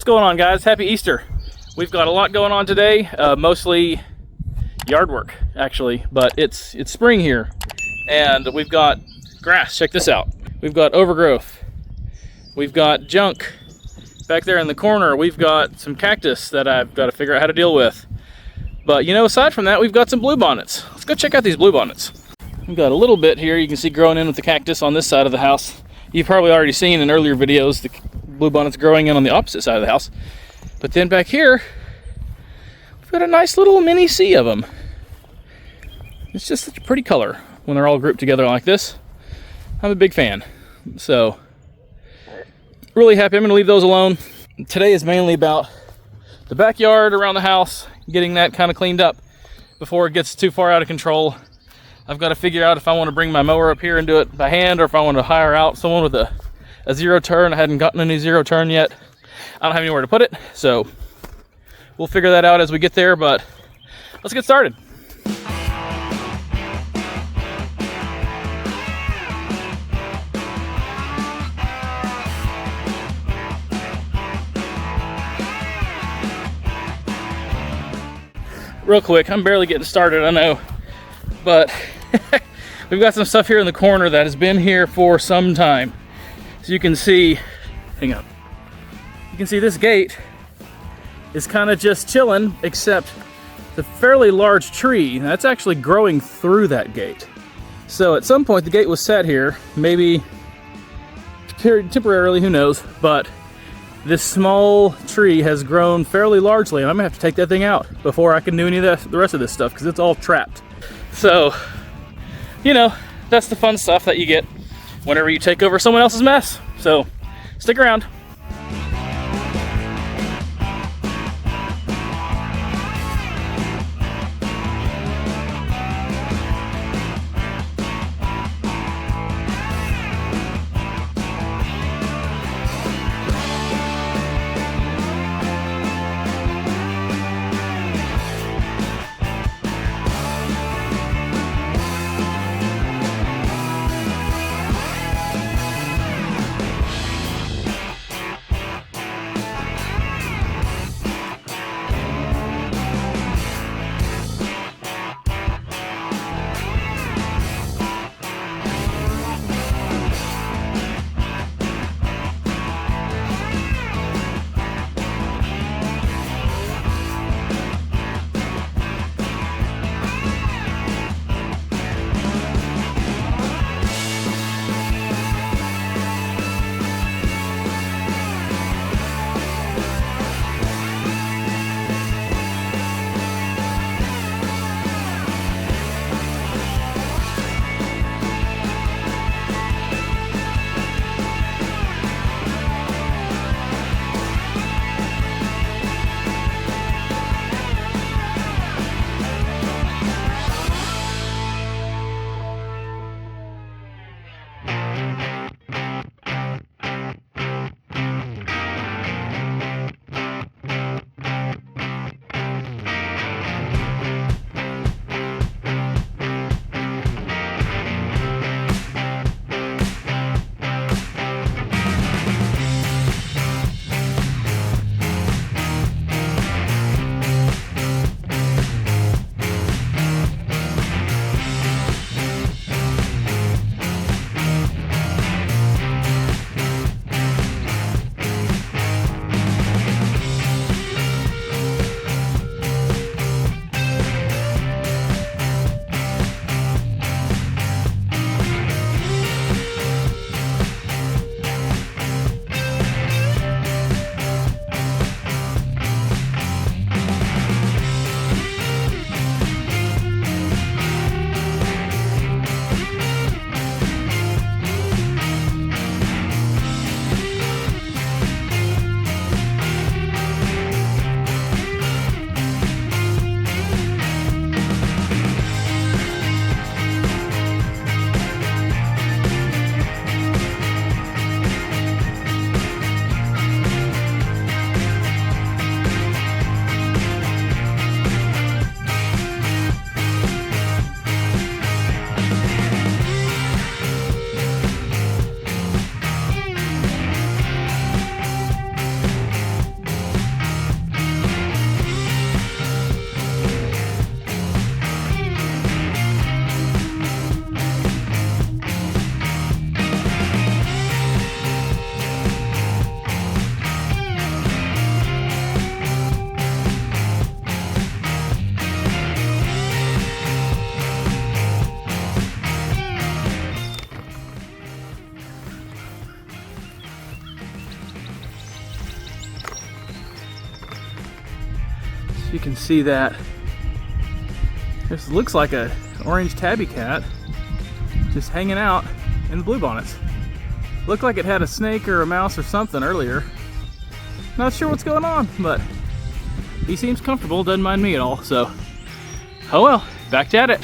What's going on, guys? Happy Easter. We've got a lot going on today, mostly yard work actually, but it's spring here and we've got grass. Check this out. We've got overgrowth, we've got junk back there in the corner, we've got some cactus that I've got to figure out how to deal with. But you know, aside from that, we've got some bluebonnets. Let's go check out these bluebonnets. We've got a little bit here you can see growing in with the cactus on this side of the house. You've probably already seen in earlier videos the bluebonnets growing in on the opposite side of the house. But then back here, we've got a nice little mini sea of them. It's just such a pretty color when they're all grouped together like this. I'm a big fan. So, really happy. I'm going to leave those alone. Today is mainly about the backyard around the house, getting that kind of cleaned up before it gets too far out of control. I've got to figure out if I want to bring my mower up here and do it by hand, or if I want to hire out someone with a zero turn. I hadn't gotten a new zero turn yet. I don't have anywhere to put it, so we'll figure that out as we get there, but let's get started. Real quick, I'm barely getting started, I know, but we've got some stuff here in the corner that has been here for some time. So you can see, hang on, you can see this gate is kind of just chilling, except the fairly large tree that's actually growing through that gate. So at some point the gate was set here, maybe temporarily, who knows, but this small tree has grown fairly largely, and I'm gonna have to take that thing out before I can do any of the rest of this stuff, because it's all trapped. So, you know, that's the fun stuff that you get whenever you take over someone else's mess. So, stick around. You can see that. This looks like a orange tabby cat just hanging out in the bluebonnets. Looked like it had a snake or a mouse or something earlier. Not sure what's going on, but he seems comfortable, doesn't mind me at all, so oh well, back at it.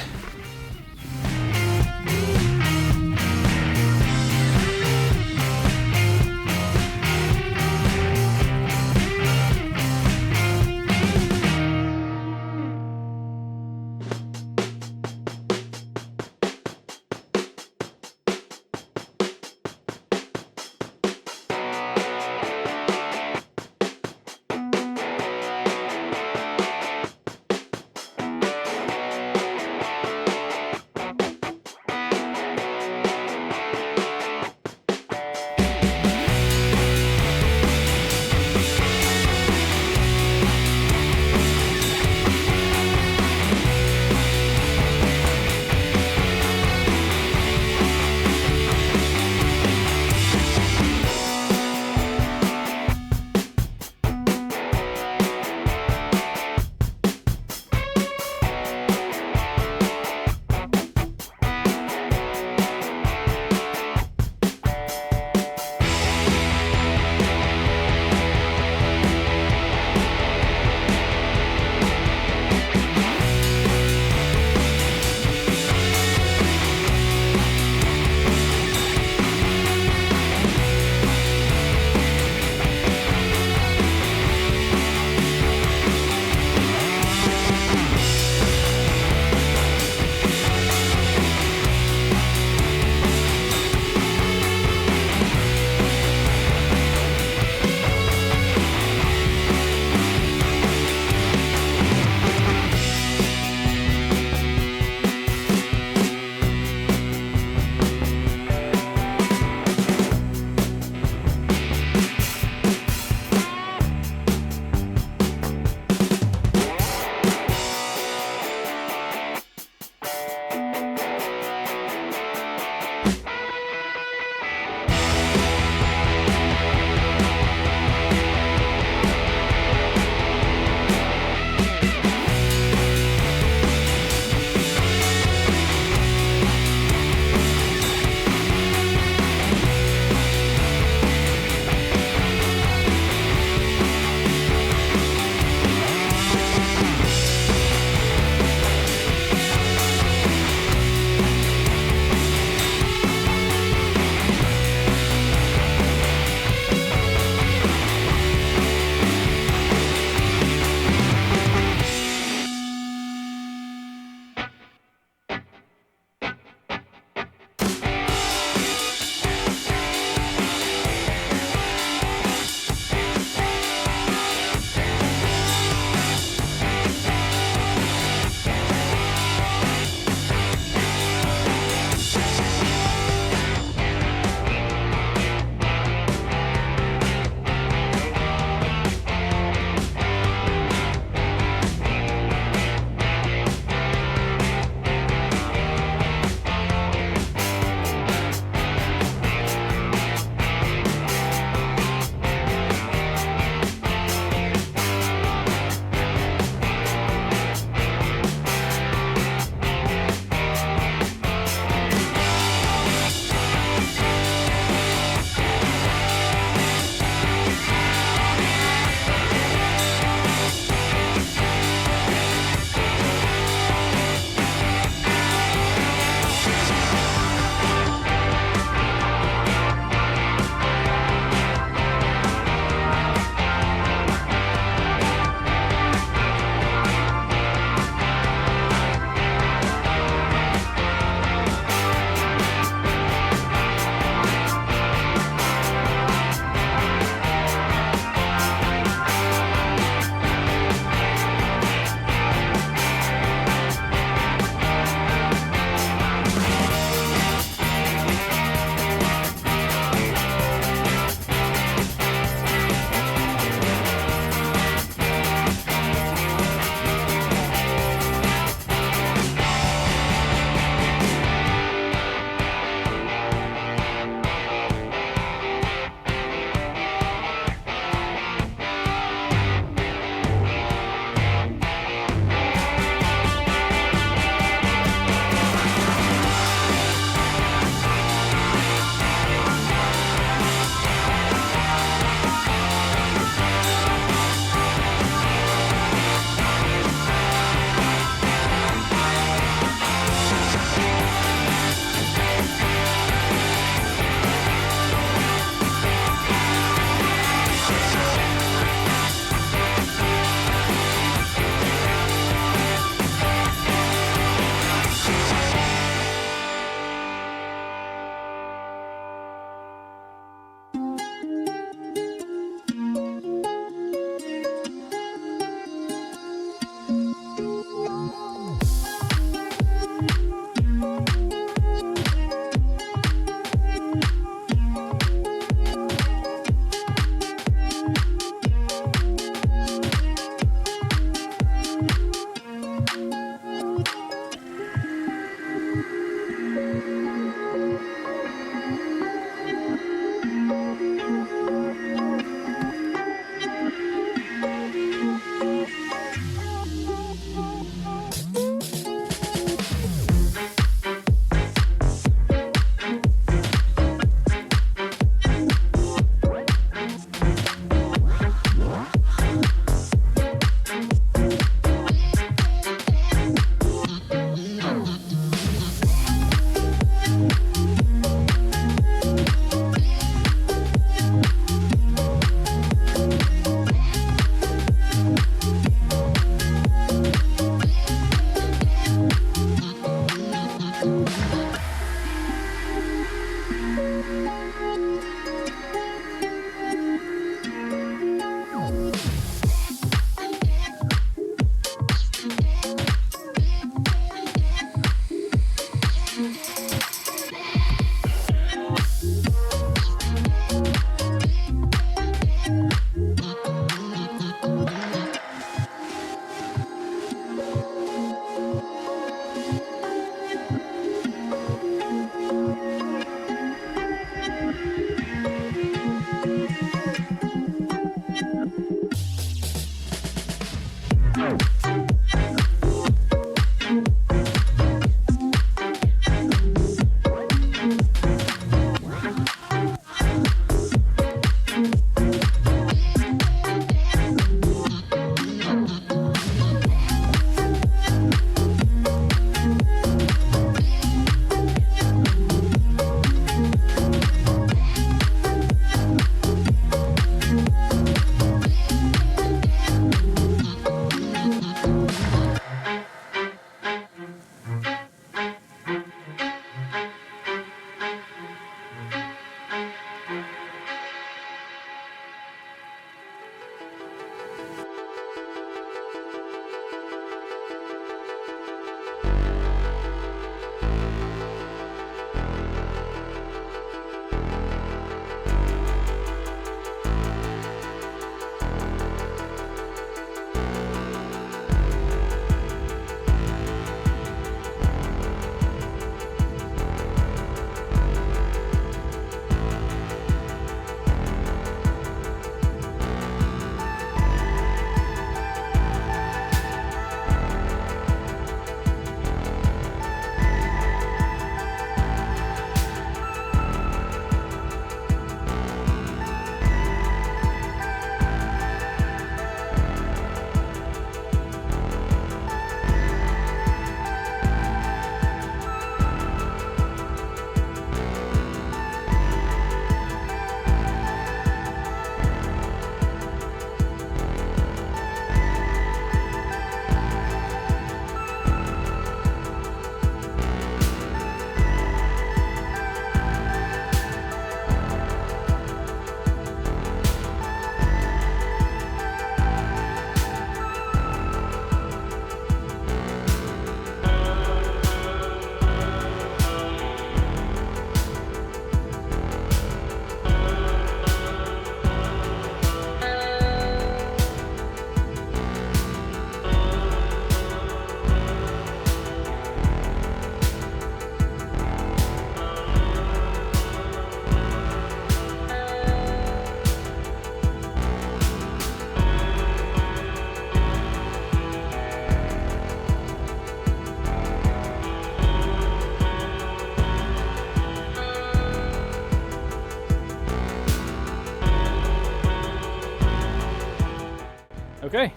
Okay,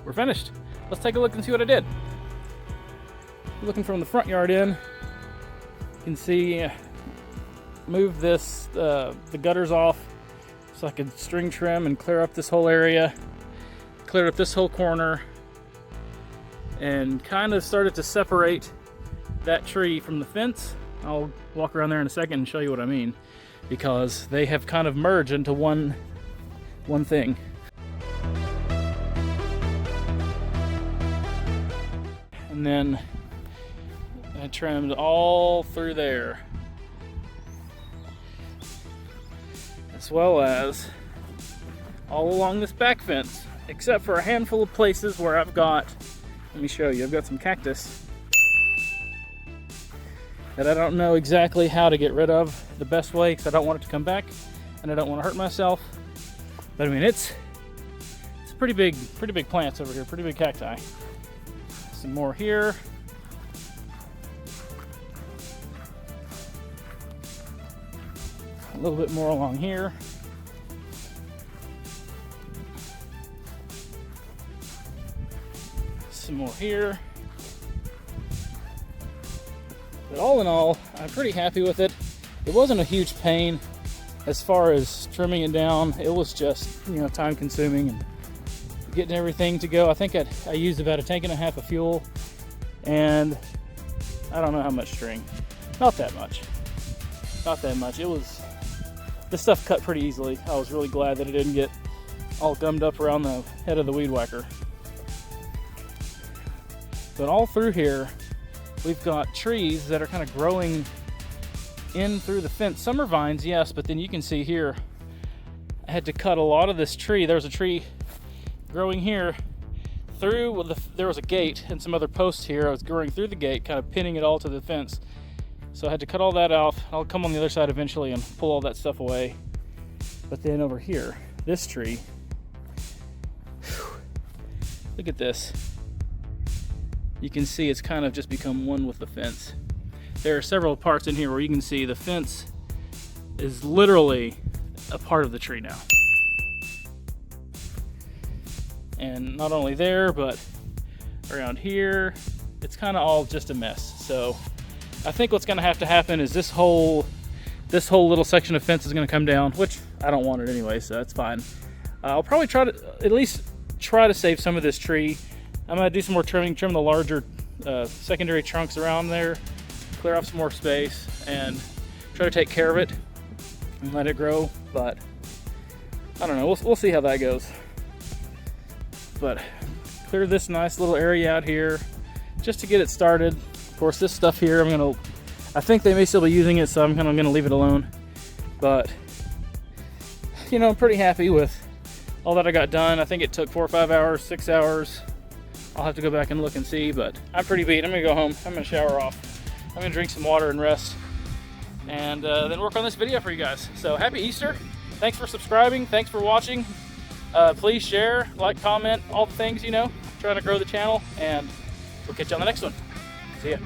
we're finished. Let's take a look and see what I did. Looking from the front yard in, you can see move this the gutters off so I could string trim and clear up this whole area. Cleared up this whole corner and kind of started to separate that tree from the fence. I'll walk around there in a second and show you what I mean, because they have kind of merged into one thing. And then I trimmed all through there, as well as all along this back fence, except for a handful of places where I've got, let me show you, I've got some cactus that I don't know exactly how to get rid of the best way, because I don't want it to come back and I don't want to hurt myself. But I mean, it's pretty big plants over here, pretty big cacti. Some more here. A little bit more along here. Some more here. But all in all, I'm pretty happy with it. It wasn't a huge pain as far as trimming it down. It was just, time consuming and getting everything to go. I think I used about 1.5 tanks of fuel and I don't know how much string. Not that much. Not that much. This stuff cut pretty easily. I was really glad that it didn't get all gummed up around the head of the weed whacker. But all through here, we've got trees that are kind of growing in through the fence. Some are vines, yes, but then you can see here, I had to cut a lot of this tree. There's a tree growing here through, there was a gate and some other posts here. I was growing through the gate, kind of pinning it all to the fence. So I had to cut all that off. I'll come on the other side eventually and pull all that stuff away. But then over here, this tree, look at this. You can see it's kind of just become one with the fence. There are several parts in here where you can see the fence is literally a part of the tree now. And not only there, but around here, it's kind of all just a mess. So I think what's gonna have to happen is this whole little section of fence is gonna come down, which I don't want it anyway, so that's fine. I'll probably try to at least try to save some of this tree. I'm gonna do some more trimming, trim the larger secondary trunks around there, clear off some more space, and try to take care of it and let it grow. But I don't know, we'll see how that goes. But clear this nice little area out here just to get it started. Of course, this stuff here, I think they may still be using it, so I'm gonna leave it alone. But I'm pretty happy with all that I got done. I think it took 4 or 5 hours, 6 hours. I'll have to go back and look and see, but I'm pretty beat. I'm gonna go home. I'm gonna shower off. I'm gonna drink some water and rest, and then work on this video for you guys. So happy Easter. Thanks for subscribing. Thanks for watching. Please share, like, comment, all the things, trying to grow the channel, and we'll catch you on the next one. See ya.